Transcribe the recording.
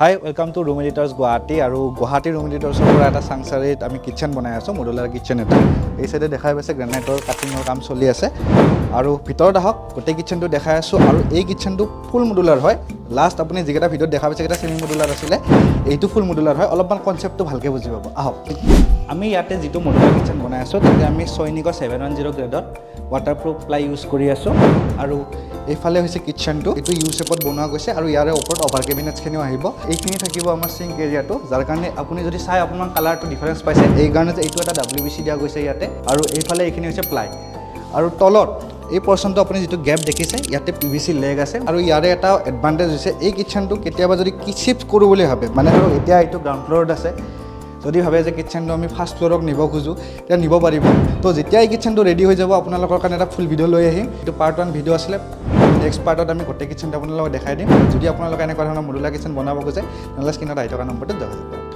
Hi, welcome to Room Editors Guwahati আৰু Guwahati Room Editors পৰা এটা সাংসাৰিত আমি কিচেন বনাই আছো মডুলাৰ কিচেন এটা এই সাইডে দেখাই পাইছে গ্ৰেনাইটৰ কাটিংৰ কাম চলি আছে আৰু ভিতৰত আহক গোটেই কিচেনটো দেখাই আছো আৰু এই কিচেনটো ফুল মডুলাৰ হয় লাষ্ট আপুনি যিকেটা ভিডিঅ দেখা পাইছে এটা সেমি মডুলাৰ আছিল এইটো ফুল মডুলাৰ হয় অলপমান কনসেপ্টটো ভালকে বুজি পাব আহক আমি ইয়াতে যেটো মডুলাৰ কিচেন বনাই আছো তাতে আমি সৈনিকৰ 710 গ্ৰেডত ওয়াটাৰপ্ৰুফ প্লাই ইউজ কৰি আছো আৰু এইফালে হৈছে কিচেনটো এটো ইউ শেপত বনোৱা গৈছে আৰু ইয়াৰে ওপৰত অভাৰ কেবিনেটছ খিনিও আহিব এইখিনি থাকিব আমাৰ সিঙ্ক এৰিয়াটো যাৰ কাৰণে আপুনি যদি চাই আপোনাৰ কালাৰটো ডিফাৰেন্স পাইছে এই কাৰণে যে এইটো এটা WBC দিয়া গৈছে ইয়াতে আৰু এইফালে এইখিনি হৈছে প্লাই আৰু তলত এই পৰ্চনটো আপুনি যেটো গ্যাপ দেখিছে ইয়াতে PVC লেগ আছে আৰু ইয়াৰে এটা এডভান্টেজ হৈছে এই কিচেনটো কেতিয়াবা যদি কি শিফট কৰো বুলি ভাবে মানে ধৰক এতিয়া এইটো গ্ৰাউণ্ড ফ্লোৰত আছে যদি ভাবে যে কিচেনটো আমি ফাৰ্স্ট ফ্লোৰক নিব খুজো তে নিব পাৰিব তো যেতিয়া এই কিচেনটো ৰেডি হৈ যাব আপোনালোকৰ কাৰণে এটা ফুল ভিডিঅ লৈ আহিম এটো পাৰ্ট 1 ভিডিঅ আছিল নেক্সট পাৰ্টত আমি গোটেই কিচেনটো আপোনালোকক দেখাই দিম যদি আপোনালোকে এনেকুৱা ধৰণৰ মডুলাৰ কিচেন বনাব খোজে নহলে স্ক্ৰিনত আহি থকা নম্বৰটোত যোগাযোগ কৰক